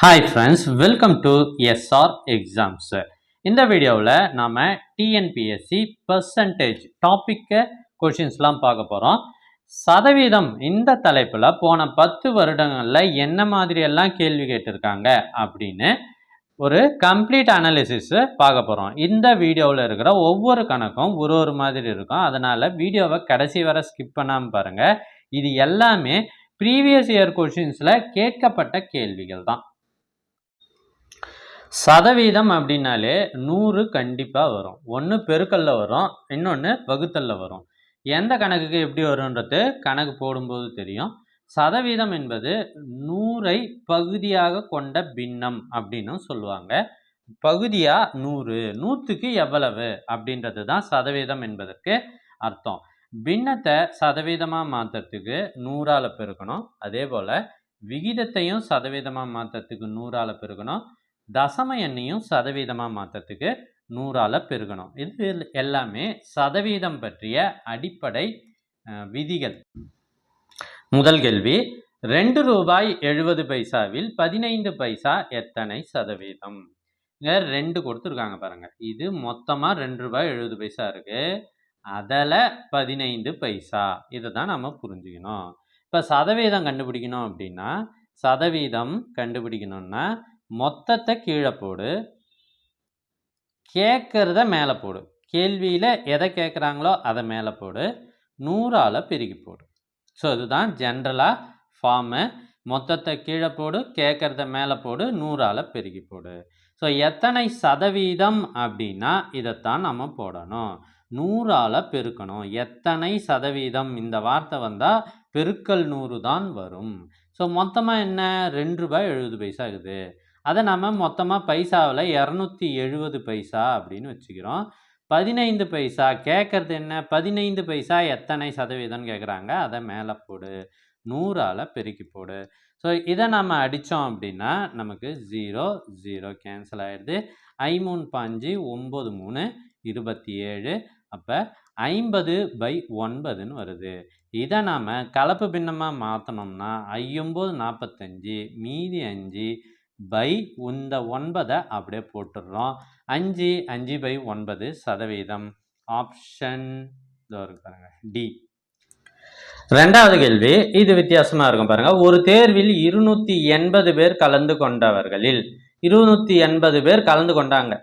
Hi friends, welcome to SR exams. இந்த வீடியோவில் நாம் டிஎன்பிஎஸ்சி பர்சன்டேஜ் டாப்பிக்கை கொஷின்ஸ்லாம் பார்க்க போகிறோம். சதவீதம் இந்த தலைப்பில் போன 10 வருடங்களில் என்ன மாதிரியெல்லாம் கேள்வி கேட்டிருக்காங்க அப்படின்னு ஒரு கம்ப்ளீட் அனாலிசிஸ் பார்க்க போகிறோம். இந்த வீடியோவில் இருக்கிற ஒவ்வொரு கணக்கும் ஒரு மாதிரி இருக்கும். அதனால் வீடியோவை கடைசி வரை ஸ்கிப் பண்ணாமல் பாருங்கள். இது எல்லாமே ப்ரீவியஸ் இயர் கொஷின்ஸில் கேட்கப்பட்ட கேள்விகள் தான். சதவீதம் அப்படின்னாலே 100 கண்டிப்பாக வரும். ஒன்று பெருக்கல்ல வரும், இன்னொன்று வகுத்தல்ல வரும். எந்த கணக்குக்கு எப்படி வரும்ன்றது கணக்கு போடும்போது தெரியும். சதவீதம் என்பது 100ஐ பகுதியாக கொண்ட பின்னம் அப்படின்னு சொல்லுவாங்க. பகுதியாக 100, 100க்கு எவ்வளவு அப்படின்றது தான் சதவீதம் என்பதற்கு அர்த்தம். பின்னத்தை சதவீதமாக மாற்றுறதுக்கு 100ஆல் பெருக்கணும். அதே போல் விகிதத்தையும் சதவீதமாக மாற்றுறதுக்கு 100ஆல் பெருக்கணும். தசம எண்ணையும் சதவீதமாக மாற்றத்துக்கு 100ஆல் பெருக்கணும். இது எல்லாமே சதவீதம் பற்றிய அடிப்படை விதிகள். முதல் கேள்வி, 2 ரூபாய் 70 பைசாவில் 15 பைசா எத்தனை சதவீதம்? இங்கே 2 கொடுத்துருக்காங்க பாருங்க. இது மொத்தமாக 2 ரூபாய் 70 பைசா இருக்கு. அதில் 15 பைசா. இதை தான் நம்ம புரிஞ்சுக்கணும். இப்போ சதவீதம் கண்டுபிடிக்கணும் அப்படின்னா, சதவீதம் கண்டுபிடிக்கணும்னா மொத்தத்தை கீழே போடு, கேட்குறத மேலே போடு. கேள்வியில் எதை கேட்குறாங்களோ அதை மேலே போடு, 100ஆல் பெருக்கி போடு. ஸோ இதுதான் ஜென்ரலாக ஃபார்மு. மொத்தத்தை கீழே போடு, கேட்குறத மேலே போடு, 100ஆல் பெருக்கி போடு. ஸோ எத்தனை சதவீதம் அப்படின்னா இதைத்தான் நம்ம போடணும். 100ஆல் பெருக்கணும். எத்தனை சதவீதம் இந்த வார்த்தை வந்தால் பெருக்கல் 100 தான் வரும். ஸோ மொத்தமாக என்ன, 2 ரூபாய் 70 பைசா இருக்குது. அதை நம்ம மொத்தமாக பைசாவில் 270 பைசா அப்படின்னு வச்சுக்கிறோம். 15 பைசா கேட்குறது என்ன, 15 பைசா எத்தனை சதவீதம்னு கேட்குறாங்க. அதை மேலே போடு, 100ஆல் பெருக்கி போடு. ஸோ இதை நம்ம அடித்தோம் அப்படின்னா நமக்கு 0 0 கேன்சல் ஆகிடுது. 5 3 5 9 3 27. அப்போ 50/9ன்னு வருது. இதை நாம் கலப்பு பின்னமாக மாற்றினோம்னா 5 45, மீதி 5 பை இந்த 9 அப்படியே போட்டுடுறோம். 5 5/9 சதவீதம். ஆப்ஷன் பாருங்க, டி. ரெண்டாவது கேள்வி, இது வித்தியாசமாக இருக்கும் பாருங்க. ஒரு தேர்வில் 280 பேர் கலந்து கொண்டவர்களில் 280 பேர் கலந்து கொண்டாங்க.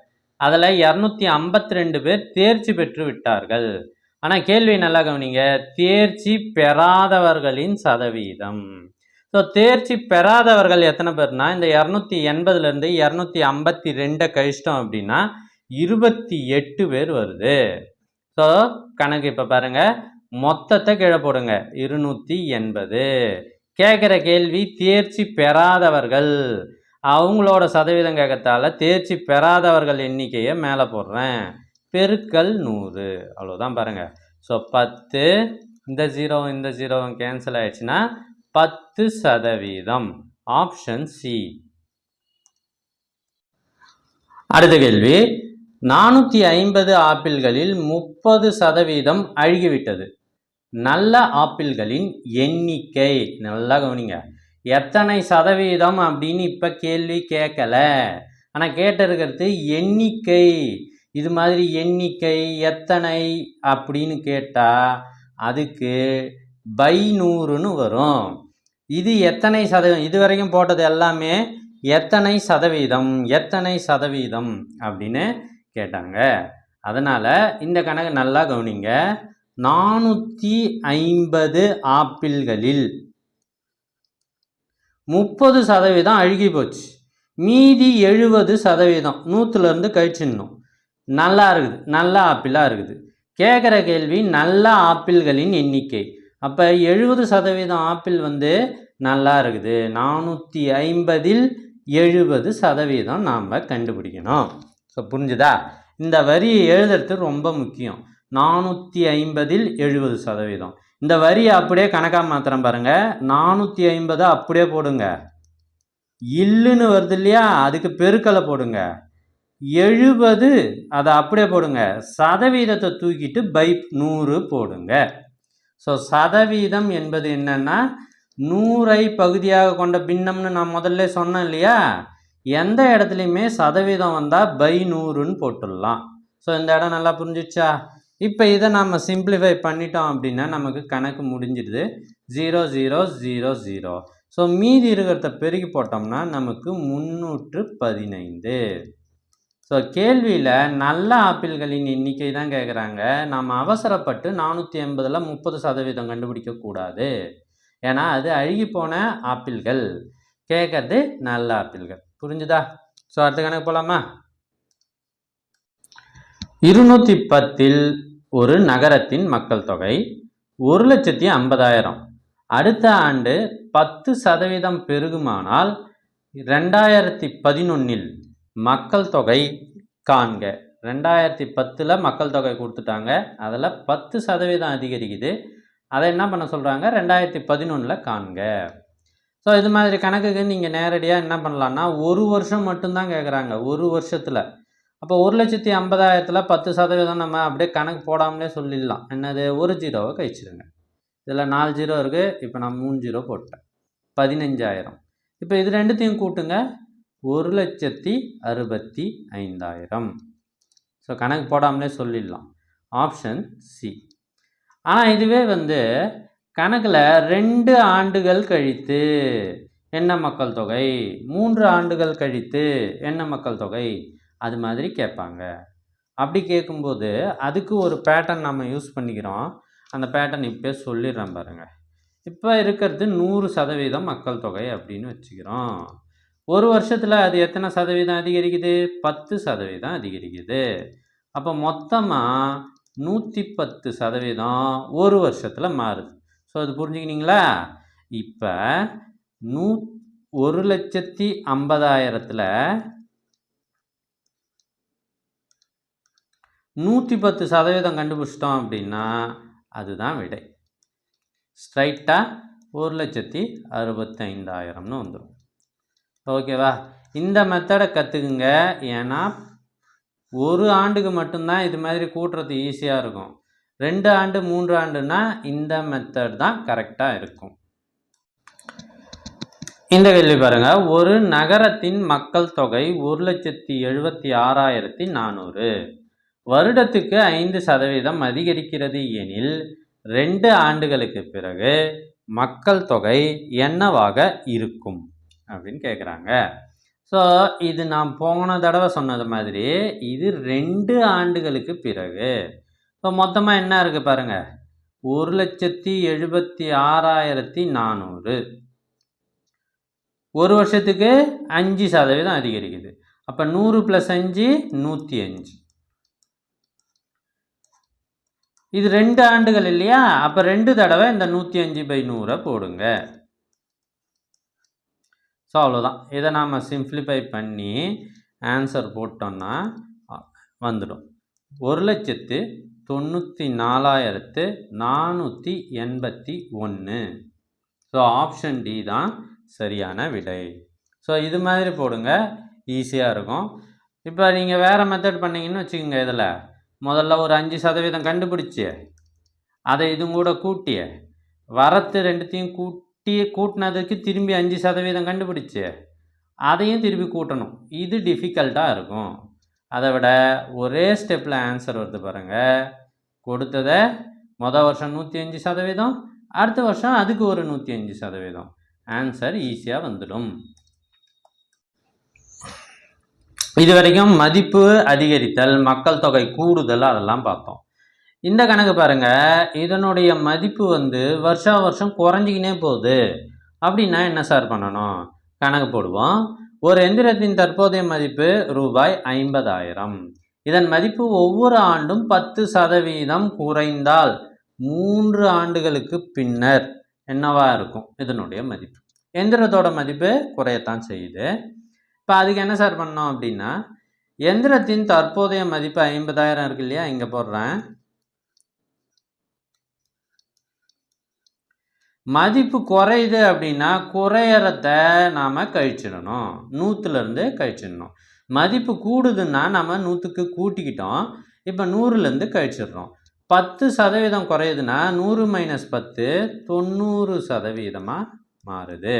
அதில் 252 பேர் தேர்ச்சி பெற்று விட்டார்கள். ஆனால் கேள்வி நல்லா கவனிங்க, தேர்ச்சி பெறாதவர்களின் சதவீதம். ஸோ தேர்ச்சி பெறாதவர்கள் எத்தனை பேர்னா, இந்த 280லேருந்து 252 கழிச்சிட்டோம் அப்படின்னா 28 பேர் வருது. ஸோ கணக்கு இப்போ பாருங்கள், மொத்தத்தை கீழே போடுங்க, 280. கேட்குற கேள்வி தேர்ச்சி பெறாதவர்கள், அவங்களோட சதவீதம் கேட்கறதால தேர்ச்சி பெறாதவர்கள் எண்ணிக்கையை மேலே போடுறேன், பெருக்கல் 100. அவ்வளோதான் பாருங்கள். ஸோ 10, இந்த 0 கேன்சல் ஆயிடுச்சுன்னா 10%. Option C. அடுத்த கேள்வி, 450 ஆப்பிள்களில் 30% அழுகிவிட்டது. நல்ல ஆப்பிள்களின் எண்ணிக்கை, நல்லா கவனிங்க, எத்தனை சதவீதம் அப்படின்னு இப்போ கேள்வி கேட்கல. ஆனால் கேட்டிருக்கிறது எண்ணிக்கை. இது மாதிரி எண்ணிக்கை எத்தனை அப்படின்னு கேட்டால் அதுக்கு பை 100ன்னு வரும். இது எத்தனை சதவீதம், இது வரைக்கும் போட்டது எல்லாமே எத்தனை சதவீதம் எத்தனை சதவீதம் அப்படின்னு கேட்டாங்க. அதனால் இந்த கணக்கு நல்லா கவனிங்க. 450 ஆப்பிள்களில் 30% அழுகி போச்சு. மீதி 70% 100லேருந்து கழிச்சிடணும். நல்லா இருக்குது, நல்ல ஆப்பிளாக இருக்குது. கேட்குற கேள்வி நல்ல ஆப்பிள்களின் எண்ணிக்கை. அப்போ 70% ஆப்பிள் நல்லா இருக்குது. 450ல் 70% நாம் கண்டுபிடிக்கணும். ஸோ புரிஞ்சுதா? இந்த வரியை எழுதுறது ரொம்ப முக்கியம். 450ல் 70%. இந்த வரியை அப்படியே கணக்காக மாத்திரம் பாருங்கள். 450 அப்படியே போடுங்க, இல்லுன்னு வருது இல்லையா, அதுக்கு பெருக்கலை போடுங்க. 70 அதை அப்படியே போடுங்க, சதவீதத்தை தூக்கிட்டு பை 100 போடுங்க. ஸோ சதவீதம் என்பது என்னன்னா 100ஐ பகுதியாக கொண்ட பின்னம்னு நான் முதல்ல சொன்னேன் இல்லையா, எந்த இடத்துலையுமே சதவீதம் வந்தால் பை 100ன்னு போட்டுடலாம். ஸோ இந்த இடம் நல்லா புரிஞ்சிச்சா? இப்போ இதை நம்ம சிம்பிளிஃபை பண்ணிட்டோம் அப்படின்னா நமக்கு கணக்கு முடிஞ்சிடுது. 0 0 0 0. ஸோ மீதி இருக்கிறத பெருக்கி போட்டோம்னா நமக்கு 315. ஸோ கேள்வியில் நல்ல ஆப்பிள்களின் எண்ணிக்கை தான் கேட்குறாங்க. நம்ம அவசரப்பட்டு 480ல் 30% கண்டுபிடிக்கக்கூடாது. ஏன்னா அது அழுகி போன ஆப்பிள்கள். கேட்கறது நல்ல ஆப்பிள்கள். புரிஞ்சுதா? ஸோ அடுத்த கணக்கு போகலாமா? 210இல் ஒரு நகரத்தின் மக்கள் தொகை 1,50,000. அடுத்த ஆண்டு 10% பெருகுமானால் 2011இல் மக்கள் தொகை காண்க. 2010ல் மக்கள் தொகை கொடுத்துட்டாங்க, அதில் 10% அதிகரிக்குது. அதை என்ன பண்ண சொல்கிறாங்க? 2011ல் காண்க. ஸோ இது மாதிரி கணக்குக்கு நீங்கள் நேரடியாக என்ன பண்ணலான்னா, ஒரு வருஷம் மட்டும்தான் கேட்குறாங்க, ஒரு வருஷத்தில். அப்போ 1,50,000ல் 10% நம்ம அப்படியே கணக்கு போடாமலே சொல்லிடலாம். என்னது? ஒரு ஜீரோவை கழிச்சிடுங்க. இதில் 4 ஜீரோ இருக்குது, இப்போ நான் 3 ஜீரோ போட்டேன். 15,000. இப்போ இது ரெண்டுத்தையும் கூட்டுங்க, 1,65,000. ஸோ கணக்கு போடாமலே சொல்லிடலாம். Option C. ஆனால் இதுவே கணக்கில் 2 ஆண்டுகள் கழித்து என்ன மக்கள் தொகை, 3 ஆண்டுகள் கழித்து என்ன மக்கள் தொகை, அது மாதிரி கேட்பாங்க. அப்படி கேட்கும்போது அதுக்கு ஒரு பேட்டர்ன் நம்ம யூஸ் பண்ணிக்கிறோம். அந்த பேட்டர்ன் இப்போ சொல்லிடுறேன் பாருங்கள். இப்போ இருக்கிறது 100% மக்கள் தொகை அப்படின்னு வச்சுக்கிறோம். ஒரு வருஷத்தில் அது எத்தனை சதவீதம் அதிகரிக்குது? 10% அதிகரிக்குது. அப்போ மொத்தமாக 110% ஒரு வருஷத்தில் மாறுது. ஸோ அது புரிஞ்சுக்கினீங்களா? இப்போ 1,50,000ல் 110% கண்டுபிடிச்சிட்டோம் அப்படின்னா அதுதான் விடை. ஸ்ட்ரைட்டாக 1,65,000ன்னு வந்துடும். ஓகேவா? இந்த மெத்தடை கற்றுக்குங்க. ஏன்னா ஒரு ஆண்டுக்கு மட்டும்தான் இது மாதிரி கூட்டுறது ஈஸியாக இருக்கும். 2 ஆண்டு 3 ஆண்டுனா இந்த மெத்தட் தான் கரெக்டாக இருக்கும். இந்த கேள்வி பாருங்க. ஒரு நகரத்தின் மக்கள் தொகை 1,76,400. வருடத்துக்கு 5% அதிகரிக்கிறது எனில் 2 ஆண்டுகளுக்கு பிறகு மக்கள் தொகை என்னவாக இருக்கும் அப்படின்னு கேட்குறாங்க. ஸோ இது நான் போன தடவை சொன்னது மாதிரி இது 2 ஆண்டுகளுக்கு பிறகு. இப்போ மொத்தமாக என்ன இருக்குது பாருங்கள், 1,76,400. ஒரு வருஷத்துக்கு 5% அதிகரிக்குது. அப்போ 100 + 5 105. இது 2 ஆண்டுகள் இல்லையா? அப்போ 2 தடவை இந்த 105/100 போடுங்க. ஸோ அவ்வளோதான். இதை நாம் சிம்பிளிஃபை பண்ணி ஆன்சர் போட்டோம்னா வந்துடும் 1,94,481. ஸோ ஆப்ஷன் டி தான் சரியான விடை. ஸோ இது மாதிரி போடுங்க, ஈஸியாக இருக்கும். இப்போ நீங்கள் வேறு மெத்தட் பண்ணிங்கன்னு வச்சுக்கோங்க. இதில் முதல்ல ஒரு 5% கண்டுபிடிச்சி அதை இதுவும் கூட கூட்டி வரத்து ரெண்டுத்தையும் கூட்டினதுக்கு திரும்பி 5% கண்டுபிடிச்சி அதையும் திருப்பி கூட்டணும். இது டிஃபிகல்ட்டாக இருக்கும். அதை விட ஒரே ஸ்டெப்பில் ஆன்சர் வருது பாருங்கள். கொடுத்ததை மொதல் வருஷம் 105%, அடுத்த வருஷம் அதுக்கு ஒரு 105%. ஆன்சர் ஈஸியாக வந்துடும். இது வரைக்கும் மதிப்பு அதிகரித்தல், மக்கள் தொகை கூடுதல் அதெல்லாம் பார்த்தோம். இந்த கணக்கு பாருங்கள். இதனுடைய மதிப்பு வருஷா வருஷம் குறைஞ்சிக்கினே போகுது. அப்படின்னா என்ன சார் பண்ணணும்? கணக்கு போடுவோம். ஒரு எந்திரத்தின் தற்போதைய மதிப்பு ரூபாய் 50,000. இதன் மதிப்பு ஒவ்வொரு ஆண்டும் 10% குறைந்தால் 3 ஆண்டுகளுக்கு பின்னர் என்னவா இருக்கும் இதனுடைய மதிப்பு? எந்திரத்தோட மதிப்பு குறையத்தான் செய்யுது. இப்போ அதுக்கு என்ன சார் பண்ணோம் அப்படின்னா, எந்திரத்தின் தற்போதைய மதிப்பு 50,000 இருக்கு இல்லையா? இங்கே போடுறேன். மதிப்பு குறையுது அப்படின்னா குறையறத நாம் கழிச்சிடணும், 100லேருந்து கழிச்சிடணும். மதிப்பு கூடுதுன்னா நம்ம 100க்கு கூட்டிக்கிட்டோம், இப்போ 100லேருந்து கழிச்சிடுறோம். 10% குறையுதுன்னா 100 - 10 90% மாறுது.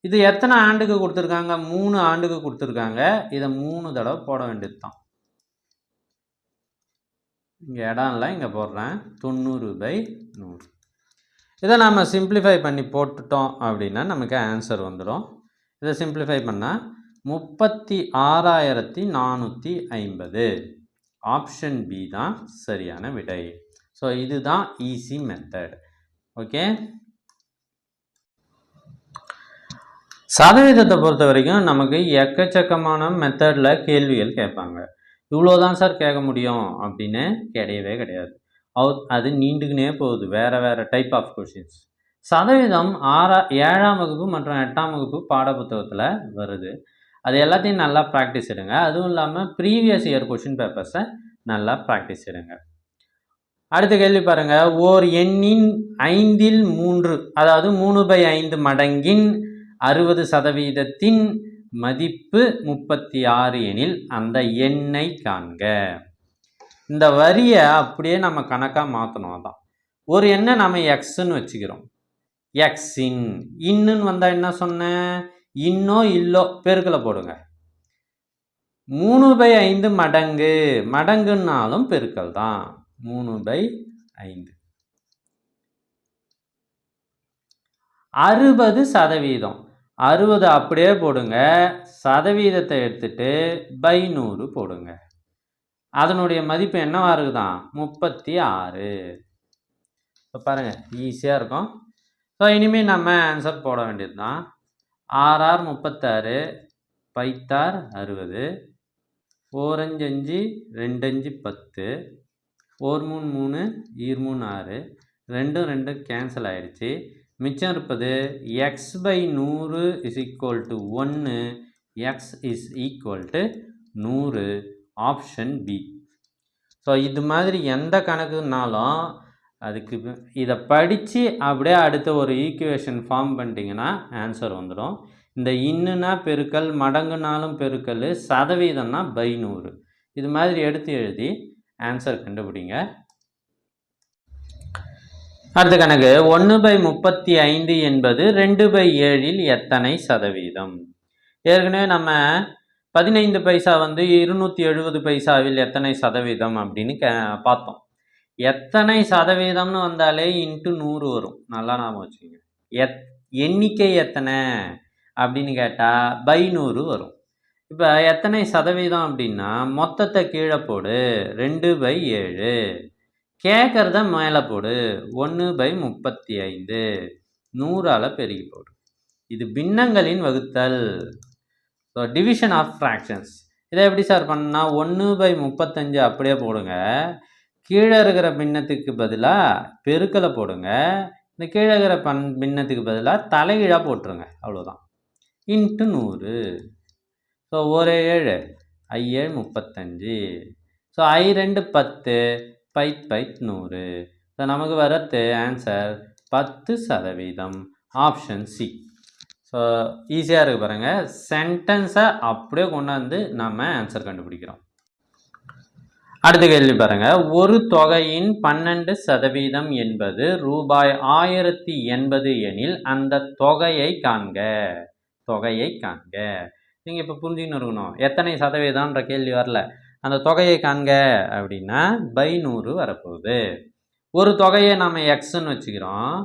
இது எத்தனை ஆண்டுக்கு கொடுத்துருக்காங்க? 3 ஆண்டுக்கு கொடுத்துருக்காங்க. இதை 3 தடவை போட வேண்டியது தான். இங்கே இடம் இல்லை, இங்கே போடுறேன். 90/100. இதை நம்ம சிம்பிளிஃபை பண்ணி போட்டுட்டோம் அப்படின்னா நமக்கு ஆன்சர் வந்துடும். இதை சிம்பிளிஃபை பண்ணால் 36,450. ஆப்ஷன் பி தான் சரியான விடை. ஸோ இதுதான் ஈஸி மெத்தட். ஓகே, சதவீதத்தை பொறுத்த வரைக்கும் நமக்கு எக்கச்சக்கமான மெத்தடில் கேள்விகள் கேட்பாங்க. இவ்வளோதான் சார் கேட்க முடியும் அப்படின்னு கிடையவே கிடையாது. அது நீண்டுக்குனே போகுது. வேறு டைப் ஆஃப் கொஷின்ஸ். சதவீதம் 7ஆம் வகுப்பு மற்றும் 8ஆம் வகுப்பு பாடப்புத்தகத்தில் வருது. அது எல்லாத்தையும் நல்லா ப்ராக்டிஸ் எடுங்க. அதுவும் இல்லாமல் ப்ரீவியஸ் இயர் கொஷின் பேப்பர்ஸை நல்லா ப்ராக்டிஸ் எடுங்க. அடுத்த கேள்வி பாருங்கள். ஓர் எண்ணின் 5/3, அதாவது 3/5 மடங்கின் 60% மதிப்பு 36 எனில் அந்த எண்ணை காண்க. இந்த வரியை அப்படியே நம்ம கணக்காக மாற்றணும். அதான் ஒரு எண்ணை நம்ம எக்ஸ்ன்னு வச்சுக்கிறோம். எக்ஸின் இன்னுன்னு வந்தால் என்ன சொன்னேன்? இன்னோ இல்லோ பெருக்கலை போடுங்க. 3/5 மடங்கு, மடங்குன்னாலும் பெருக்கல் தான். 3/5. 60%, 60 அப்படியே போடுங்க. சதவீதத்தை எடுத்துட்டு /100 போடுங்க. அதனுடைய மதிப்பு என்னவா இருக்குதான்? 36. இப்போ பாருங்கள், ஈஸியாக இருக்கும். ஸோ இனிமேல் நம்ம ஆன்சர் போட வேண்டியது தான். 6 36, 5 60, 4 5 5, 2 5 10, 4 3 3, 2 3 6, 2 கேன்சல் ஆகிடுச்சு. மிச்சம் இருப்பது x/100 = 1, x = 100. Option B. So இது மாதிரி எந்த கணக்குனாலும் அதுக்கு இதை படித்து அப்படியே அடுத்த ஒரு ஈக்குவேஷன் ஃபார்ம் பண்ணிட்டீங்கன்னா ஆன்சர் வந்துடும். இந்த இன்னுனா பெருக்கல், மடங்குனாலும் பெருக்கல், சதவீதம்னா /100. இது மாதிரி எடுத்து எழுதி ஆன்சர் கண்டுபிடிங்க. அடுத்த கணக்கு 1/35 என்பது 2/7 எத்தனை சதவீதம்? ஏற்கனவே நம்ம 15 பைசா 270 பைசாவில் எத்தனை சதவீதம் அப்படின்னு பார்த்தோம். எத்தனை சதவீதம்னு வந்தாலே இன்ட்டு 100 வரும். நல்லா நாம வச்சுக்கோங்க. எண்ணிக்கை எத்தனை அப்படின்னு கேட்டால் /100 வரும். இப்போ எத்தனை சதவீதம் அப்படின்னா மொத்தத்தை கீழே போடு, 2/7. கேட்குறத மேலே போடு, 1/35. 100ஆல் பெருகி போடு. இது பின்னங்களின் வகுத்தல். So division of fractions. இதை எப்படி சார் பண்ணால் 1/35 அப்படியே போடுங்க. கீழே இருக்கிற பின்னத்துக்கு பதிலாக பெருக்கலை போடுங்க. இந்த கீழே இருக்கிற பின்னத்துக்கு பதிலாக தலைகீழாக போட்டுருங்க. அவ்வளோதான். இன்ட்டு 100. ஸோ 1 7, 5 7 35. ஸோ 5 2 10, 5 100. ஸோ நமக்கு வரது ஆன்சர் 10%. Option C. ஸோ ஈஸியாக இருக்குது பாருங்கள். சென்டென்ஸை அப்படியே கொண்டாந்து நம்ம ஆன்சர் கண்டுபிடிக்கிறோம். அடுத்த கேள்வி பாருங்கள். ஒரு தொகையின் 12% என்பது ரூபாய் 1080 எனில் அந்த தொகையை காண்க. தொகையை காண்க. நீங்கள் இப்போ புரிஞ்சுன்னு இருக்கணும். எத்தனை சதவீதம்ன்ற கேள்வி வரல. அந்த தொகையை காண்க அப்படின்னா /100 வரப்போகுது. ஒரு தொகையை நம்ம எக்ஸ்ன்னு வச்சுக்கிறோம்.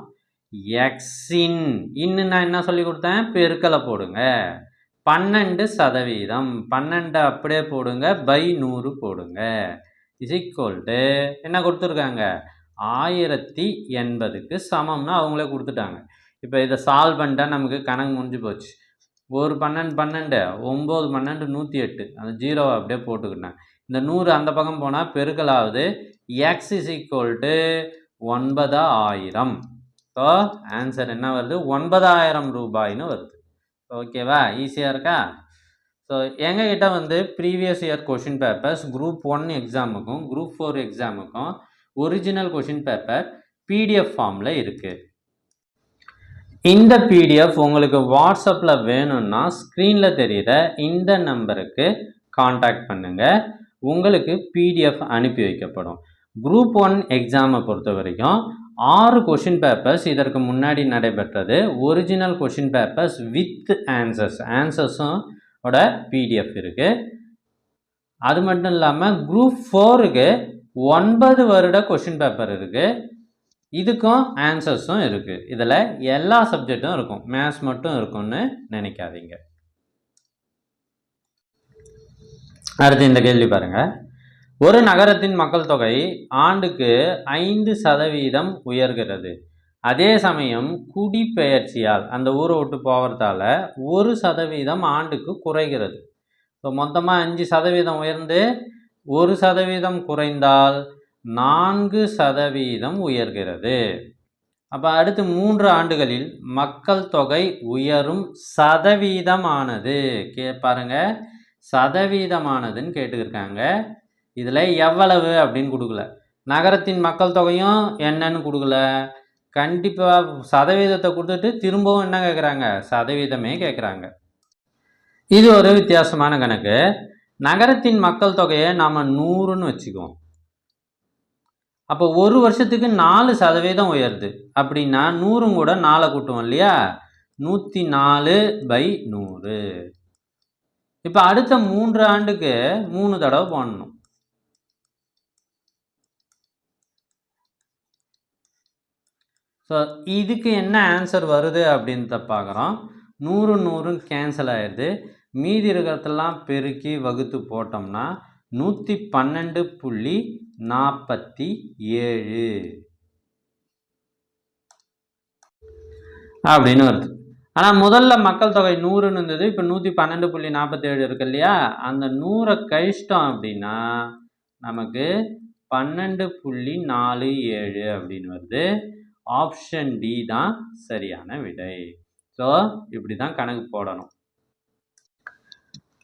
எக்ஸின் இன்னுன்னா என்ன சொல்லி கொடுத்தேன்? பெருக்கலை போடுங்க. 12%, 12 அப்படியே போடுங்க, /100 போடுங்க. = என்ன கொடுத்துருக்காங்க? 1080க்கு சமம்னு அவங்களே கொடுத்துட்டாங்க. இப்போ இதை சால்வ் பண்ணிட்டா நமக்கு கணக்கு முடிஞ்சு போச்சு. ஒரு 12 12, 9 12 108. அந்த 0 அப்படியே போட்டுக்கிட்டேன். இந்த 100 அந்த பக்கம் போனால் பெருக்கலாவது. x = 9000. ஸோ ஆன்சர் என்ன வருது? 9000 ரூபாய்னு வருது. ஓகேவா? ஈஸியாக இருக்கா? ஸோ எங்ககிட்ட previous year question papers group 1 எக்ஸாமுக்கும் குரூப் 4 எக்ஸாமுக்கும் ஒரிஜினல் கொஷின் பேப்பர் பிடிஎஃப் ஃபார்மில் இருக்குது. இந்த பிடிஎஃப் உங்களுக்கு வாட்ஸ்அப்பில் வேணும்னா ஸ்க்ரீனில் தெரிகிற இந்த நம்பருக்கு காண்டாக்ட் பண்ணுங்கள். உங்களுக்கு பிடிஎஃப் அனுப்பி வைக்கப்படும். குரூப் 1 எக்ஸாமை பொறுத்த வரைக்கும் 6 கொஷின் பேப்பர்ஸ் இதற்கு முன்னாடி நடைபெற்றது. ஒரிஜினல் கொஷின் பேப்பர்ஸ் வித் ஆன்சர்ஸும் பிடிஎஃப் இருக்குது. அது மட்டும் இல்லாமல் குரூப் 4க்கு 9 வருட கொஷின் பேப்பர் இருக்குது. இதுக்கும் ஆன்சர்ஸும் இருக்குது. இதில் எல்லா சப்ஜெக்டும் இருக்கும், மேத்ஸ் மட்டும் இருக்கும்னு நினைக்காதீங்க. அடுத்து இந்த கேள்வி பாருங்கள். ஒரு நகரத்தின் மக்கள் தொகை ஆண்டுக்கு 5% உயர்கிறது. அதே சமயம் குடிபெயர்ச்சியால் அந்த ஊரை விட்டு போகிறதால 1% ஆண்டுக்கு குறைகிறது. ஸோ மொத்தமாக 5% உயர்ந்து 1% குறைந்தால் 4% உயர்கிறது. அப்போ அடுத்து 3 ஆண்டுகளில் மக்கள் தொகை உயரும் சதவீதமானது பாருங்க, சதவீதமானதுன்னு கேட்டுக்கிருக்காங்க. இதில் எவ்வளவு அப்படின்னு கொடுக்கல. நகரத்தின் மக்கள் தொகையும் என்னன்னு கொடுக்கல. கண்டிப்பாக சதவீதத்தை கொடுத்துட்டு திரும்பவும் என்ன கேட்குறாங்க, சதவீதமே கேட்குறாங்க. இது ஒரு வித்தியாசமான கணக்கு. நகரத்தின் மக்கள் தொகையை நாம் 100ன்னு வச்சுக்குவோம். அப்போ ஒரு வருஷத்துக்கு 4% உயருது அப்படின்னா 100 கூட 4 கூட்டுவோம் இல்லையா, 104/100. இப்போ அடுத்த 3 ஆண்டுக்கு 3 தடவை போடணும். ஸோ இதுக்கு என்ன ஆன்சர் வருது அப்படின்றத பார்க்குறோம். 100 கேன்சல் ஆயிடுது. மீதி இருக்கிறதெல்லாம் பெருக்கி வகுத்து போட்டோம்னா 112.47 அப்படின்னு வருது. ஆனால் முதல்ல மக்கள் தொகை 100ன்னு இருந்தது, இப்போ 112.47 இருக்கு இல்லையா, அந்த 100 கழிச்சிட்டோம் அப்படின்னா நமக்கு 12.47 அப்படின்னு வருது. ஆப்ஷன் டி தான் சரியான விடை. ஸோ இப்படி தான் கணக்கு போடணும்.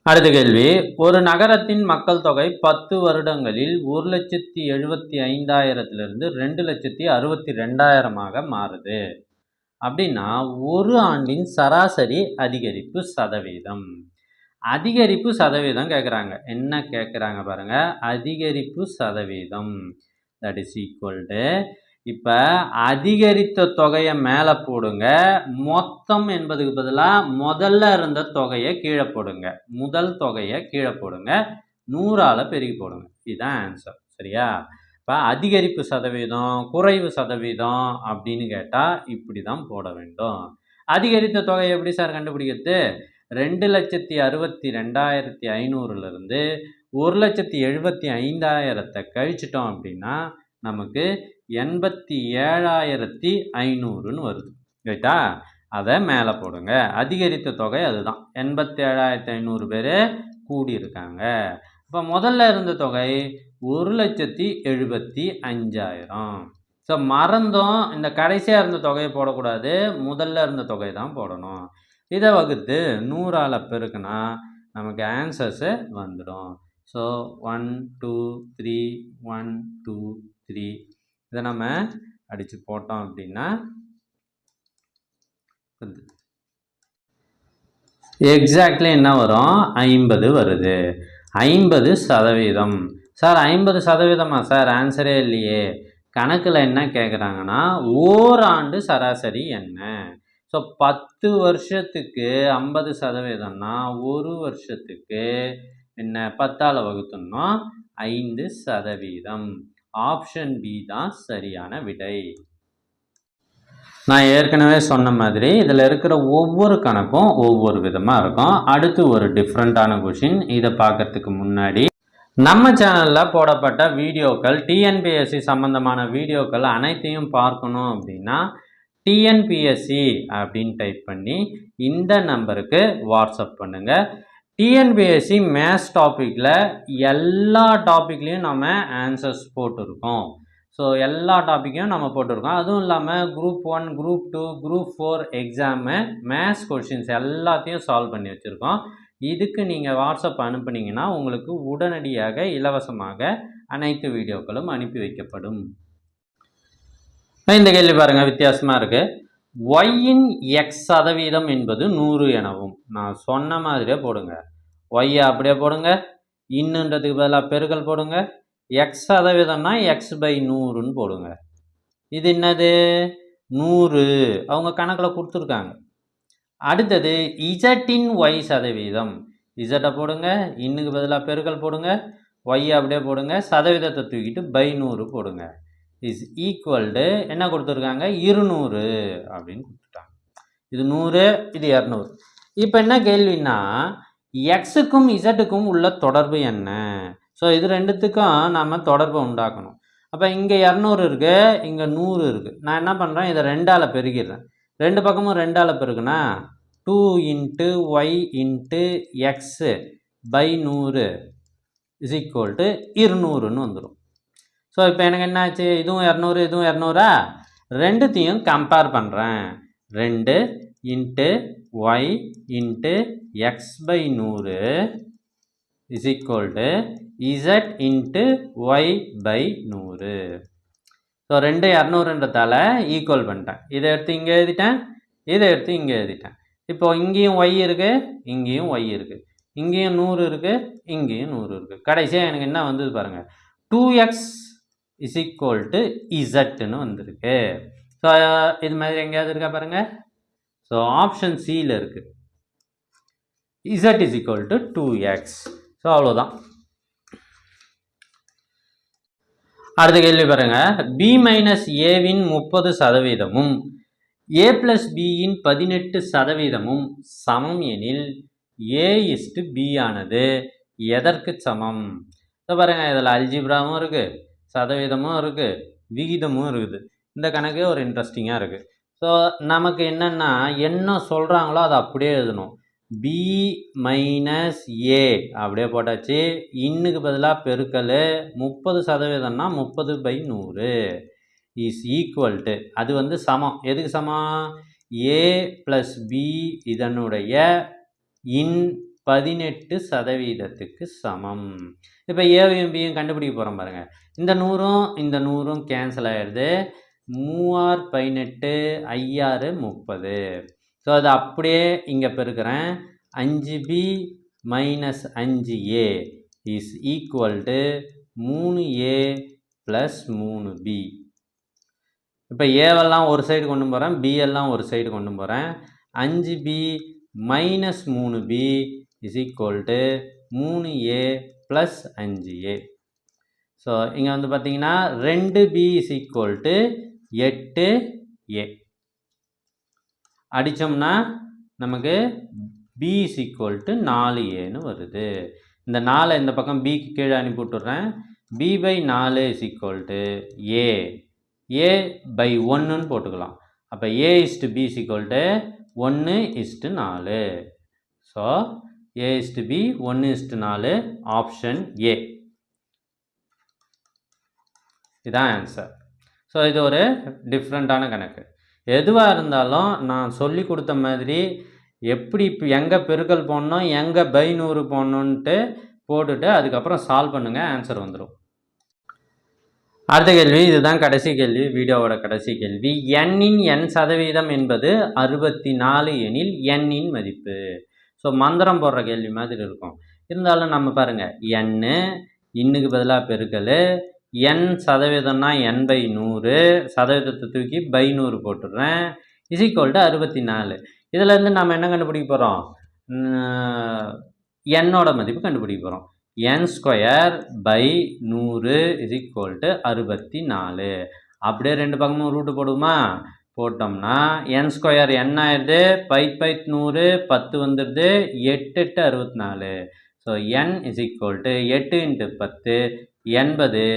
அடுத்த கேள்வி. ஒரு நகரத்தின் மக்கள் தொகை 10 வருடங்களில் 1,75,000 2,62,000 மாறுது அப்படின்னா ஒரு ஆண்டின் சராசரி அதிகரிப்பு சதவீதம். அதிகரிப்பு சதவீதம் கேட்குறாங்க. என்ன கேட்குறாங்க பாருங்க, அதிகரிப்பு சதவீதம் தட் இஸ் ஈக்குவல் டு, இப்போ அதிகரித்த தொகையை மேலே போடுங்க, மொத்தம் என்பதுக்கு பதிலாக முதல்ல இருந்த தொகையை கீழே போடுங்க, முதல் தொகையை கீழே போடுங்க, 100ஆல் பெருக்கி போடுங்க. இதுதான் ஆன்சர். சரியா? இப்போ அதிகரிப்பு சதவீதம் குறைவு சதவீதம் அப்படின்னு கேட்டால் இப்படி தான் போட வேண்டும். அதிகரித்த தொகையை எப்படி சார் கண்டுபிடிக்கிறது? 2,62,500 1,75,000 கழிச்சிட்டோம் அப்படின்னா நமக்கு 87,500 வருது. ரைட்டா? அதை மேலே போடுங்க. அதிகரித்த தொகை அதுதான். 87,500 பேர் கூடியிருக்காங்க. இப்போ முதல்ல இருந்த தொகை 1,75,000. ஸோ மறந்தோம், இந்த கடைசியாக இருந்த தொகையை போடக்கூடாது, முதல்ல இருந்த தொகை தான் போடணும். இதை வகுத்து 100ஆல் பெருக்குனா நமக்கு ஆன்சர்ஸு வந்துடும். ஸோ 1 2 3 1 2 3 இதை நம்ம அடித்து போட்டோம் அப்படின்னா எக்ஸாக்ட்லி என்ன வரும்? 50 வருது. 50%. Sir 50%மா sir? ஆன்சரே இல்லையே. கணக்கில் என்ன கேட்குறாங்கன்னா ஓராண்டு சராசரி என்ன. ஸோ 10 வருஷத்துக்கு 50%னா ஒரு வருஷத்துக்கு என்ன 10ஆல் வகுத்தோம்னா 5%. ஆப்ஷன் பி தான் சரியான விடை. நான் ஏற்கனவே சொன்ன மாதிரி இதில் இருக்கிற ஒவ்வொரு கணக்கும் ஒவ்வொரு விதமாக இருக்கும். அடுத்து ஒரு டிஃப்ரெண்ட்டான கொஷின். இதை பார்க்கறதுக்கு முன்னாடி நம்ம சேனலில் போடப்பட்ட வீடியோக்கள், டிஎன்பிஎஸ்சி சம்பந்தமான வீடியோக்கள் அனைத்தையும் பார்க்கணும் அப்படின்னா டிஎன்பிஎஸ்சி அப்படின்னு டைப் பண்ணி இந்த நம்பருக்கு வாட்ஸ்அப் பண்ணுங்கள். டிஎன்பிஎஸ்சி மேத்ஸ் டாப்பிக்கில் எல்லா டாப்பிக்லேயும் நம்ம ஆன்சர்ஸ் போட்டிருக்கோம். ஸோ எல்லா டாப்பிக்கையும் நம்ம போட்டிருக்கோம். அதுவும் இல்லாமல் group 1 group 2 group 4 exam maths questions எல்லாத்தையும் சால்வ் பண்ணி வச்சுருக்கோம். இதுக்கு நீங்கள் வாட்ஸ்அப் அனுப்புனீங்கன்னா உங்களுக்கு உடனடியாக இலவசமாக அனைத்து வீடியோக்களும் அனுப்பி வைக்கப்படும். இந்த கேள்வி பாருங்கள், வித்தியாசமாக இருக்குது. ஒய்யின் x% என்பது 100 எனவும். நான் சொன்ன மாதிரியே போடுங்க. ஒய்யை அப்படியே போடுங்க, இன்னுன்றதுக்கு பதிலாக பெருக்கல் போடுங்க. x%னா x/100ன்னு போடுங்க. இது என்னது 100 அவங்க கணக்கில் கொடுத்துருக்காங்க. அடுத்தது இசட்டின் ஒய் சதவீதம். இசட்டை போடுங்க, இன்னுக்கு பதிலாக பெருக்கல் போடுங்க, ஒய் அப்படியே போடுங்க, சதவீதத்தை தூக்கிட்டு பை 100 போடுங்க. இஸ் ஈக்குவல் டு என்ன கொடுத்துருக்காங்க 200 அப்படின்னு கொடுத்துட்டாங்க. இது 100, இது 200. இப்போ என்ன கேள்வின்னா எக்ஸுக்கும் இசட்டுக்கும் உள்ள தொடர்பு என்ன? ஸோ இது ரெண்டுத்துக்கும் நம்ம தொடர்பை உண்டாக்கணும். அப்போ இங்கே 200 இருக்குது, இங்கே 100 இருக்குது. நான் என்ன பண்ணுறேன், இதை 2ஆல் பெருக்கிடுறேன். ரெண்டு பக்கமும் 2ஆல் பெருக்குனா 2 × y × x by 100 is equal to 200ன்னு வந்துடும். ஸோ இப்போ எனக்கு என்னாச்சு, இதுவும் 200 இதுவும் 200ஆ, ரெண்டுத்தையும் கம்பேர் பண்ணுறேன். 2 × y × x by 100 is equal to z × y by 100. So 2 200ன்றதால ஈக்குவல் பண்ணிட்டேன். இதை எடுத்து இங்கே எழுதிட்டேன், இதை எடுத்து இங்கே எழுதிட்டேன். இப்போ இங்கேயும் y இருக்குது, இங்கேயும் y இருக்குது, இங்கேயும் 100 இருக்குது, இங்கேயும் 100 இருக்குது. கடைசியாக எனக்கு என்ன வந்தது பாருங்கள், 2x இஸ் ஈக்குவல் டு இசட்னு வந்திருக்கு. ஸோ இது மாதிரி எங்கேயாவது இருக்கா பாருங்கள். ஸோ ஆப்ஷன் சியில் இருக்குது, Z is equal to 2x. So அவ்வளோதான். அடுத்த கேள்வி பாருங்க, b மைனஸ் ஏவின் 30%ம் a பிளஸ் பியின் 18%ம் சமம் எனில் a இஸ்டு b ஆனது எதற்கு சமம்? ஸோ பாருங்க, இதில் அல்ஜிப்ராவும் இருக்குது, சதவீதமும் இருக்குது, விகிதமும் இருக்குது. இந்த கணக்கு ஒரு இன்ட்ரெஸ்டிங்காக இருக்குது. ஸோ நமக்கு என்னென்னா என்ன சொல்கிறாங்களோ அதை அப்படியே எழுதணும். b மைனஸ் ஏ அப்படியே போட்டாச்சு. இன்னுக்கு பதிலாக பெருக்கல் 30%னா 30/100 இஸ் ஈக்குவல் டு, அது வந்து சமம். எதுக்கு சமம்? a ப்ளஸ் பி இதனுடைய 18% சமம். இப்போ ஏவையும் பியும் கண்டுபிடிக்க போகிறோம் பாருங்கள். இந்த 100ம் இந்த 100ம் கேன்சல் ஆகிடுது. 3 18 5 30. ஸோ அது அப்படியே இங்கே பெருக்கிறேன். 5b minus 5a is equal to 3a plus 3b. இப்போ ஏவெல்லாம் ஒரு சைடு கொண்டு போகிறேன், b எல்லாம் ஒரு சைடு கொண்டு போகிறேன். 5b minus 3b is equal to 3a plus 5a. So இங்கே வந்து பார்த்தீங்கன்னா 2b is equal to 8a. அடித்தோம்னா நமக்கு b இஸ் ஈக்குவல் டு 4aன்னு வருது. இந்த 4 இந்த பக்கம் bக்கு கீழே அனுப்பி விட்டுறேன். b by 4 is equal to a by 1ன்னு போட்டுக்கலாம். அப்போ a is to b is equal to 1:4. So a is to b 1:4, option A. இதுதான் ஆன்சர். ஸோ இது ஒரு டிஃப்ரெண்ட்டான கணக்கு. எதுவாக இருந்தாலும் நான் சொல்லி கொடுத்த மாதிரி எப்படி இப்போ எங்கே பெருக்கல் போடணும், எங்கே பை 100 போடணுன்ட்டு போட்டுட்டு அதுக்கப்புறம் சால்வ் பண்ணுங்கள், ஆன்சர் வந்துடும். அடுத்த கேள்வி, இதுதான் கடைசி கேள்வி, வீடியோவோட கடைசி கேள்வி. n-இன் n% என்பது 64 எனில் n-இன் மதிப்பு. ஸோ மந்திரம் போடுற கேள்வி மாதிரி இருக்கும். இருந்தாலும் நம்ம பாருங்கள், இன்னுக்கு பதிலாக பெருக்கல், n%னா n/100, சதவீதத்தை தூக்கி பை 100 போட்டுடுறேன், இஸ் ஈக்குவல் டு 64. இதிலேருந்து நம்ம என்ன கண்டுபிடிக்க போகிறோம், என்னோட மதிப்பு கண்டுபிடிக்க போகிறோம். n²/100 is equal to 64. அப்படியே ரெண்டு பக்கமும் ரூட்டு போடுமா, போட்டோம்னா n² என்ன ஆயிடுது, 100 10 வந்துடுது, 8 8 64. So n is equal to 8 × 10 80.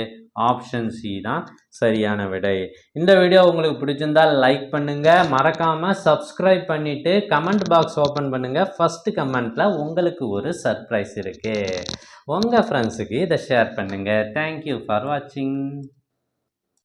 Option C தான் சரியான விடை. இந்த வீடியோ உங்களுக்கு பிடிச்சிருந்தால் லைக் பண்ணுங்கள், மறக்காமல் சப்ஸ்கிரைப் பண்ணிவிட்டு கமெண்ட் பாக்ஸ் ஓப்பன் பண்ணுங்கள். ஃபஸ்ட்டு கமெண்ட்டில் உங்களுக்கு ஒரு சர்ப்ரைஸ் இருக்குது. உங்கள் ஃப்ரெண்ட்ஸுக்கு இதை ஷேர் பண்ணுங்கள். தேங்க்யூ ஃபார் வாட்சிங்.